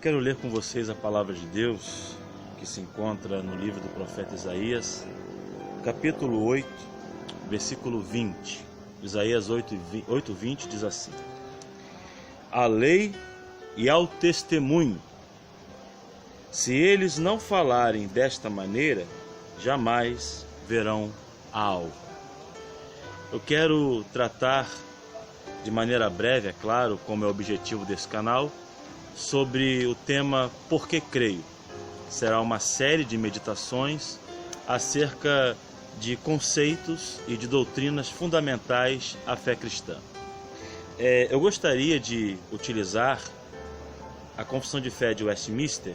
quero ler com vocês a palavra de Deus, que se encontra no livro do profeta Isaías, capítulo 8, versículo 20. Isaías 8:20 diz assim: à lei e ao testemunho, se eles não falarem desta maneira, jamais verão a alvo. Eu quero tratar de maneira breve, é claro, como é o objetivo desse canal, sobre o tema Por que Creio. Será uma série de meditações acerca de conceitos e de doutrinas fundamentais à fé cristã. Eu gostaria de utilizar a Confissão de Fé de Westminster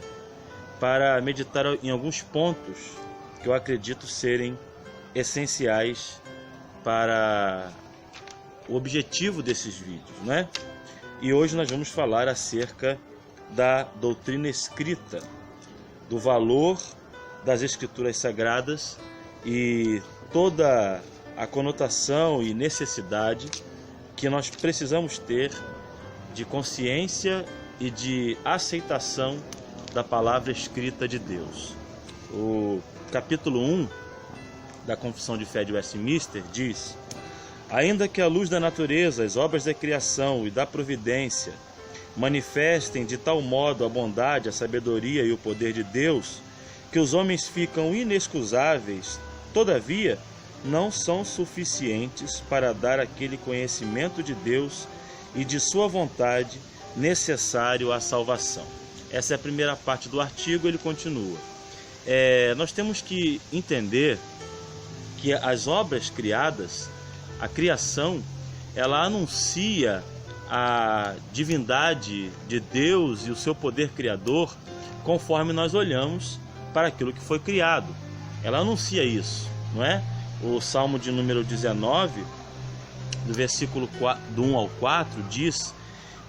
para meditar em alguns pontos que eu acredito serem essenciais para o objetivo desses vídeos, né? E hoje nós vamos falar acerca da doutrina escrita, do valor das Escrituras Sagradas e toda a conotação e necessidade que nós precisamos ter de consciência e de aceitação da palavra escrita de Deus. O capítulo 1 da Confissão de Fé de Westminster diz: ainda que a luz da natureza, as obras da criação e da providência manifestem de tal modo a bondade, a sabedoria e o poder de Deus, que os homens ficam inexcusáveis, todavia não são suficientes para dar aquele conhecimento de Deus e de sua vontade necessário à salvação. Essa é a primeira parte do artigo. Ele continua. Nós temos que entender que as obras criadas, a criação, ela anuncia a divindade de Deus e o seu poder criador conforme nós olhamos para aquilo que foi criado. Ela anuncia isso, não é? O Salmo de número 19, do versículo 1 ao 4, diz: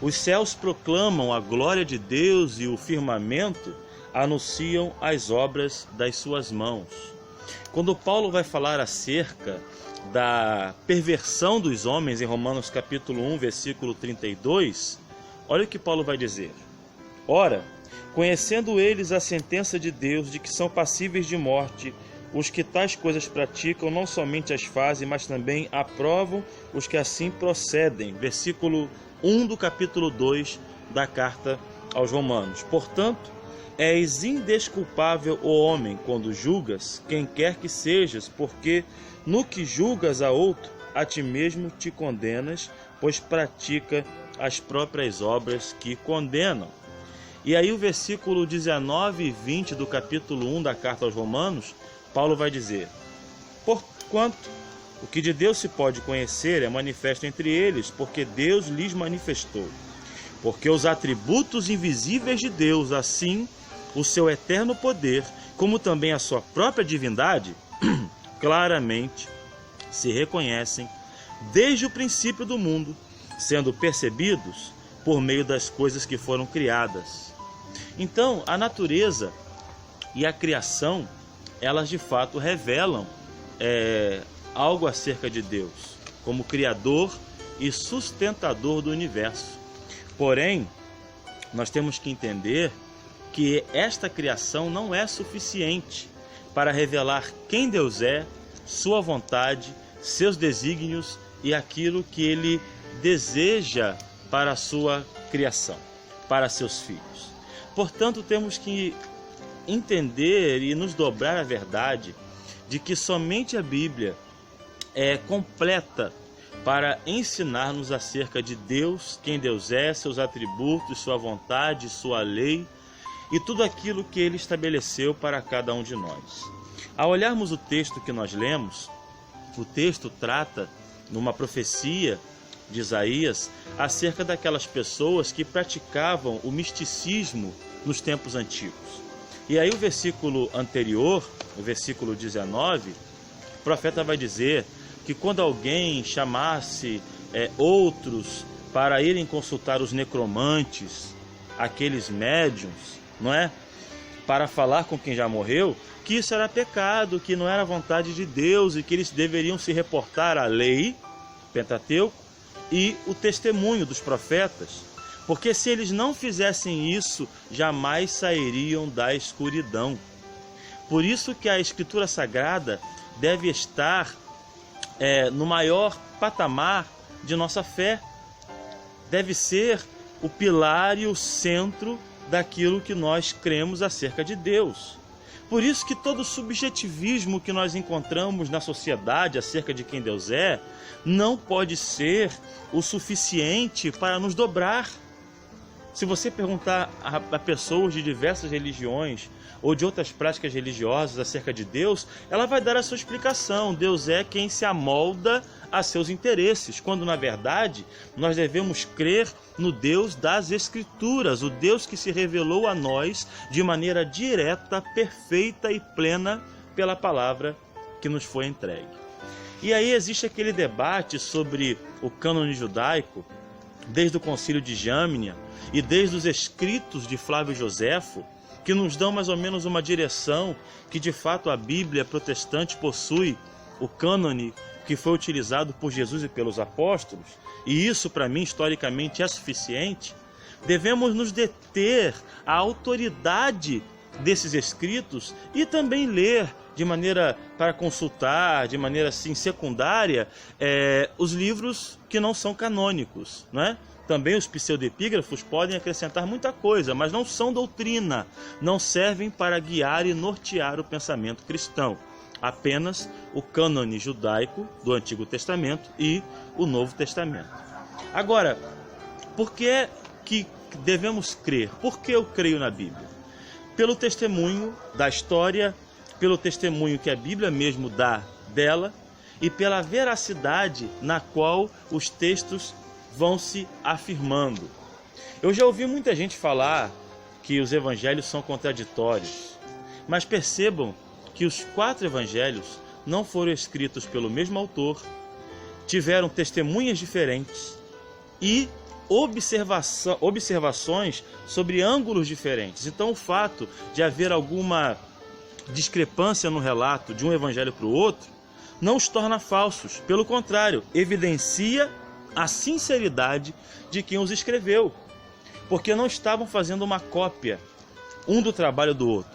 os céus proclamam a glória de Deus e o firmamento anunciam as obras das suas mãos. Quando Paulo vai falar acerca da perversão dos homens em Romanos capítulo 1, versículo 32, olha o que Paulo vai dizer: ora, conhecendo eles a sentença de Deus de que são passíveis de morte os que tais coisas praticam, não somente as fazem, mas também aprovam os que assim procedem. Versículo 1 do capítulo 2 da carta aos Romanos. Portanto, és indesculpável, ó homem, quando julgas quem quer que sejas, porque no que julgas a outro, a ti mesmo te condenas, pois pratica as próprias obras que condenam. E aí o versículo 19 e 20 do capítulo 1 da carta aos Romanos, Paulo vai dizer: porquanto o que de Deus se pode conhecer é manifesto entre eles, porque Deus lhes manifestou. Porque os atributos invisíveis de Deus, assim o seu eterno poder, como também a sua própria divindade, claramente se reconhecem desde o princípio do mundo, sendo percebidos por meio das coisas que foram criadas. Então, a natureza e a criação, elas de fato revelam algo acerca de Deus, como Criador e sustentador do universo. Porém, nós temos que entender que esta criação não é suficiente para revelar quem Deus é, sua vontade, seus desígnios e aquilo que Ele deseja para a sua criação, para seus filhos. Portanto, temos que entender e nos dobrar a verdade de que somente a Bíblia é completa para ensinar-nos acerca de Deus, quem Deus é, seus atributos, sua vontade, sua lei e tudo aquilo que Ele estabeleceu para cada um de nós. Ao olharmos o texto que nós lemos, o texto trata numa profecia de Isaías acerca daquelas pessoas que praticavam o misticismo nos tempos antigos. E aí o versículo anterior, o versículo 19, o profeta vai dizer que quando alguém chamasse outros para irem consultar os necromantes, aqueles médiuns, não é? Para falar com quem já morreu, que isso era pecado, que não era vontade de Deus e que eles deveriam se reportar à lei, Pentateuco, e o testemunho dos profetas, Porque se eles não fizessem isso, jamais sairiam da escuridão. Por isso que a Escritura Sagrada deve estar no maior patamar de nossa fé. Deve ser o pilar e o centro daquilo que nós cremos acerca de Deus. Por isso que todo subjetivismo que nós encontramos na sociedade acerca de quem Deus é, não pode ser o suficiente para nos dobrar. Se você perguntar a pessoas de diversas religiões ou de outras práticas religiosas acerca de Deus, ela vai dar a sua explicação. Deus é quem se amolda a seus interesses, quando na verdade nós devemos crer no Deus das Escrituras, o Deus que se revelou a nós de maneira direta, perfeita e plena pela palavra que nos foi entregue. E aí existe aquele debate sobre o cânone judaico, desde o concílio de Jâmnia e desde os escritos de Flávio Joséfo, que nos dão mais ou menos uma direção que de fato a Bíblia protestante possui o cânone que foi utilizado por Jesus e pelos apóstolos, e isso para mim historicamente é suficiente. Devemos nos deter à autoridade desses escritos e também ler de maneira para consultar, de maneira assim secundária, os livros que não são canônicos, não é? Também os pseudepígrafos podem acrescentar muita coisa, mas não são doutrina, não servem para guiar e nortear o pensamento cristão. Apenas o cânone judaico do Antigo Testamento e o Novo Testamento. Agora, por que devemos crer? Por que eu creio na Bíblia? Pelo testemunho da história, pelo testemunho que a Bíblia mesmo dá dela e pela veracidade na qual os textos vão se afirmando. Eu já ouvi muita gente falar que os evangelhos são contraditórios, mas percebam que os 4 evangelhos não foram escritos pelo mesmo autor, tiveram testemunhas diferentes e observações sobre ângulos diferentes. Então o fato de haver alguma discrepância no relato de um evangelho para o outro não os torna falsos, pelo contrário, evidencia a sinceridade de quem os escreveu, porque não estavam fazendo uma cópia um do trabalho do outro,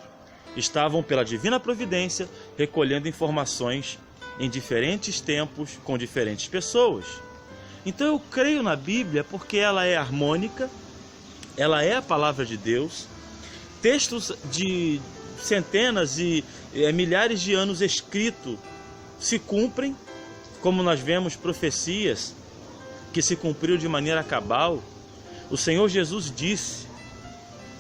estavam pela divina providência recolhendo informações em diferentes tempos com diferentes pessoas. Então eu creio na Bíblia porque ela é harmônica, ela é a palavra de Deus, textos de centenas e milhares de anos escritos se cumprem, como nós vemos profecias que se cumpriu de maneira cabal. O Senhor Jesus disse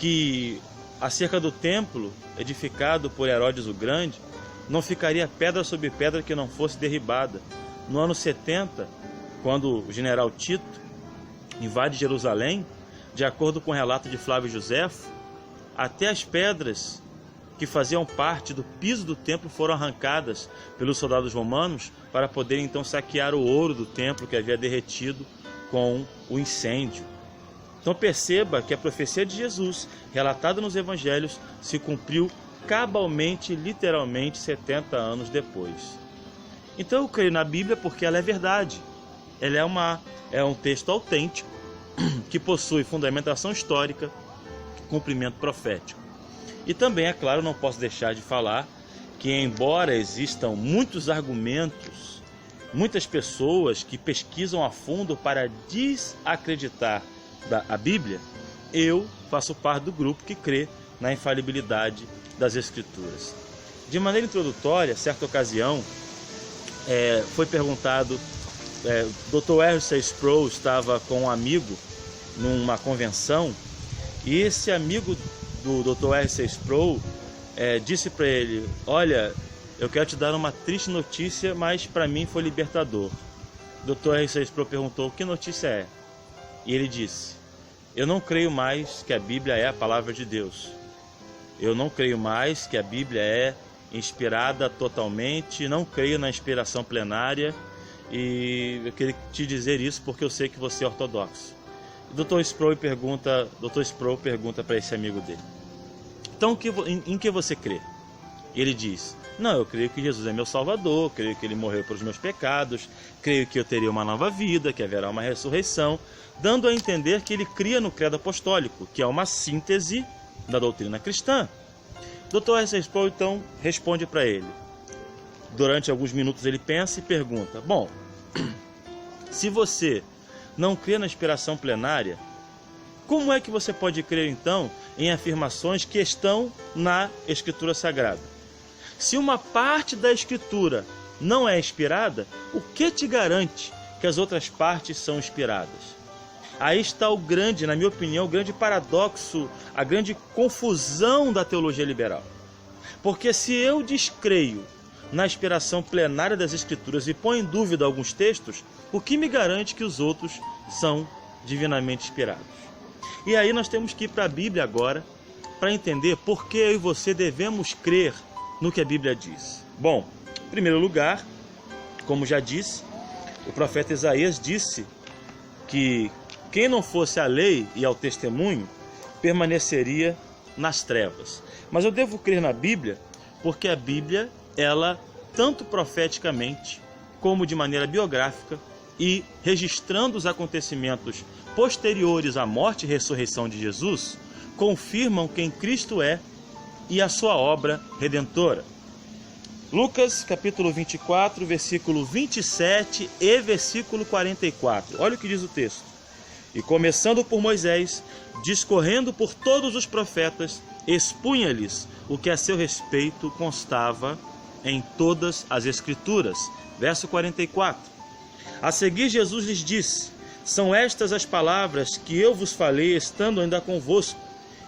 que acerca do templo edificado por Herodes o Grande, não ficaria pedra sobre pedra que não fosse derribada. No ano 70, quando o general Tito invade Jerusalém, de acordo com o relato de Flávio Joséfo, até as pedras que faziam parte do piso do templo foram arrancadas pelos soldados romanos para poderem então saquear o ouro do templo que havia derretido com o incêndio. Então perceba que a profecia de Jesus, relatada nos evangelhos, se cumpriu cabalmente, literalmente, 70 anos depois. Então eu creio na Bíblia porque ela é verdade. Ela é um texto autêntico, que possui fundamentação histórica, cumprimento profético. E também, é claro, não posso deixar de falar que, embora existam muitos argumentos, muitas pessoas que pesquisam a fundo para desacreditar a Bíblia, eu faço parte do grupo que crê na infalibilidade das Escrituras. De maneira introdutória, certa ocasião, foi perguntado, o Dr. R.C. Sproul estava com um amigo numa convenção, e esse amigo do Dr. R.C. Sproul disse para ele: olha, eu quero te dar uma triste notícia, mas para mim foi libertador. O Dr. R.C. Sproul perguntou: que notícia é? E ele disse: eu não creio mais que a Bíblia é a palavra de Deus. Eu não creio mais que a Bíblia é inspirada totalmente, não creio na inspiração plenária, e eu queria te dizer isso porque eu sei que você é ortodoxo. O Dr. Sproul pergunta para esse amigo dele: então, em que você crê? Ele diz: não, eu creio que Jesus é meu Salvador, creio que Ele morreu pelos meus pecados, creio que eu teria uma nova vida, que haverá uma ressurreição, dando a entender que ele cria no credo apostólico, que é uma síntese da doutrina cristã. Dr. R.C. Sproul, então, responde para ele. Durante alguns minutos ele pensa e pergunta: bom, se você não crê na inspiração plenária, como é que você pode crer, então, em afirmações que estão na Escritura Sagrada? Se uma parte da Escritura não é inspirada, o que te garante que as outras partes são inspiradas? Aí está o grande, na minha opinião, o grande paradoxo, a grande confusão da teologia liberal. Porque se eu descreio na inspiração plenária das Escrituras e põe em dúvida alguns textos, o que me garante que os outros são divinamente inspirados? E aí nós temos que ir para a Bíblia agora para entender por que eu e você devemos crer no que a Bíblia diz. Bom, em primeiro lugar, como já disse, o profeta Isaías disse que quem não fosse à lei e ao testemunho permaneceria nas trevas. Mas eu devo crer na Bíblia porque a Bíblia, ela, tanto profeticamente como de maneira biográfica e registrando os acontecimentos posteriores à morte e ressurreição de Jesus, confirmam quem Cristo é e a sua obra redentora. Lucas capítulo 24, versículo 27 e versículo 44. Olha o que diz o texto. E começando por Moisés, discorrendo por todos os profetas, expunha-lhes o que a seu respeito constava em todas as Escrituras. Verso 44. A seguir Jesus lhes disse: são estas as palavras que eu vos falei estando ainda convosco.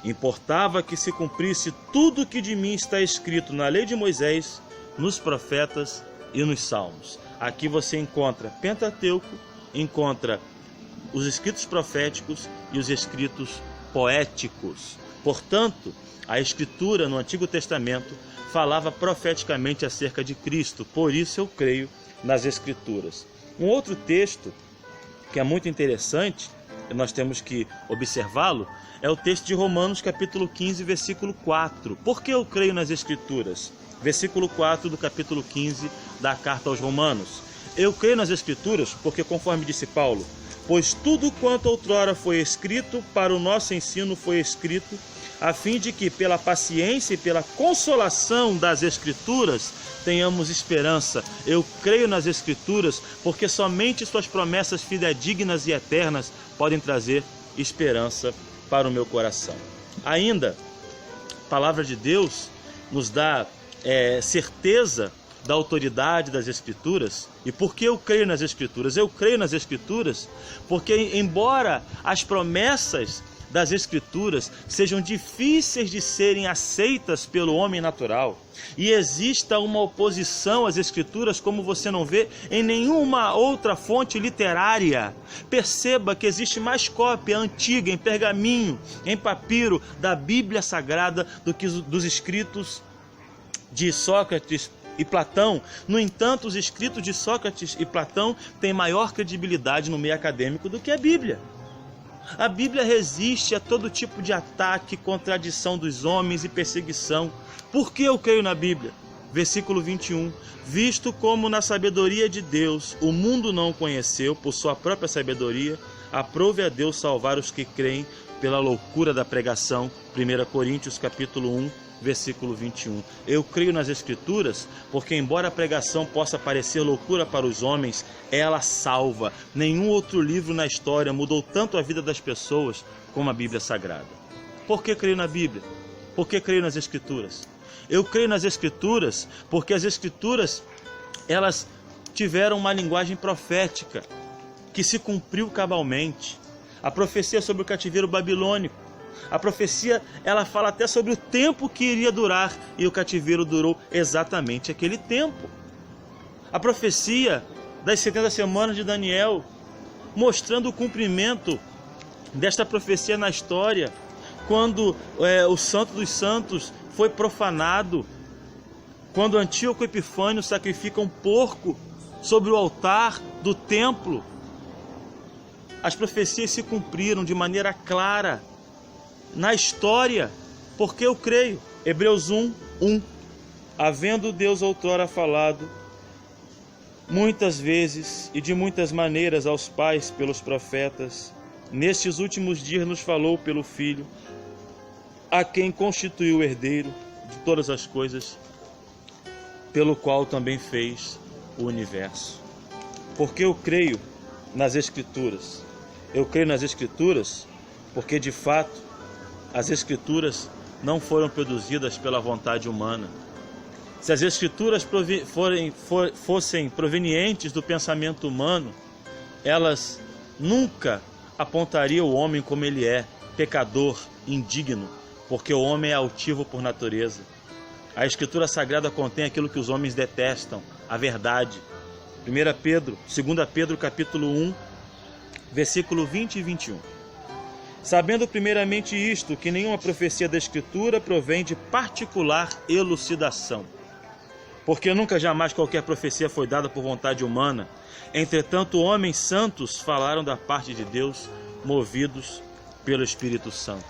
Importava que se cumprisse tudo o que de mim está escrito na lei de Moisés, nos profetas e nos salmos. Aqui você encontra Pentateuco, encontra os escritos proféticos e os escritos poéticos. Portanto, a Escritura no Antigo Testamento falava profeticamente acerca de Cristo, por isso eu creio nas Escrituras. Um outro texto que é muito interessante, e nós temos que observá-lo, é o texto de Romanos capítulo 15, versículo 4. Por que eu creio nas Escrituras? Versículo 4 do capítulo 15 da carta aos Romanos. Eu creio nas Escrituras porque, conforme disse Paulo, pois tudo quanto outrora foi escrito para o nosso ensino foi escrito, a fim de que, pela paciência e pela consolação das Escrituras, tenhamos esperança. Eu creio nas Escrituras porque somente suas promessas fidedignas e eternas podem trazer esperança para o meu coração. Ainda, a palavra de Deus nos dá certeza da autoridade das Escrituras. E por que eu creio nas Escrituras? Eu creio nas Escrituras porque, embora as promessas das Escrituras sejam difíceis de serem aceitas pelo homem natural, e exista uma oposição às Escrituras como você não vê em nenhuma outra fonte literária, perceba que existe mais cópia antiga em pergaminho, em papiro, da Bíblia Sagrada do que dos escritos de Sócrates e Platão. No entanto, os escritos de Sócrates e Platão têm maior credibilidade no meio acadêmico do que a Bíblia. A Bíblia resiste a todo tipo de ataque, contradição dos homens e perseguição. Por que eu creio na Bíblia? Versículo 21. Visto como na sabedoria de Deus o mundo não o conheceu por sua própria sabedoria, aprove a Deus salvar os que creem pela loucura da pregação. 1 Coríntios capítulo 1, versículo 21. Eu creio nas Escrituras porque, embora a pregação possa parecer loucura para os homens, ela salva. Nenhum outro livro na história mudou tanto a vida das pessoas como a Bíblia Sagrada. Por que creio na Bíblia? Por que creio nas Escrituras? Eu creio nas Escrituras porque as Escrituras, elas tiveram uma linguagem profética que se cumpriu cabalmente. A profecia sobre o cativeiro babilônico, a profecia, ela fala até sobre o tempo que iria durar, e o cativeiro durou exatamente aquele tempo. A profecia das 70 semanas de Daniel, mostrando o cumprimento desta profecia na história, quando o Santo dos Santos foi profanado, quando Antíoco Epifânio sacrifica um porco sobre o altar do templo. As profecias se cumpriram de maneira clara na história, porque eu creio. Hebreus 1, 1. havendo Deus outrora falado muitas vezes e de muitas maneiras aos pais pelos profetas, nestes últimos dias nos falou pelo Filho, a quem constituiu o herdeiro de todas as coisas, pelo qual também fez o universo. Porque eu creio nas Escrituras. Eu creio nas Escrituras porque, de fato, as Escrituras não foram produzidas pela vontade humana. Se as Escrituras fossem provenientes do pensamento humano, elas nunca apontariam o homem como ele é, pecador, indigno, porque o homem é altivo por natureza. A Escritura Sagrada contém aquilo que os homens detestam, a verdade. 2 Pedro capítulo 1, versículo 20 e 21. Sabendo primeiramente isto, que nenhuma profecia da Escritura provém de particular elucidação. Porque nunca jamais qualquer profecia foi dada por vontade humana. Entretanto, homens santos falaram da parte de Deus, movidos pelo Espírito Santo.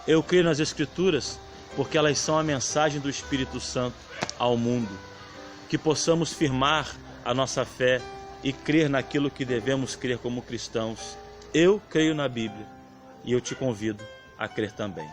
Eu creio nas Escrituras porque elas são a mensagem do Espírito Santo ao mundo. Que possamos firmar a nossa fé e crer naquilo que devemos crer como cristãos. Eu creio na Bíblia e eu te convido a crer também.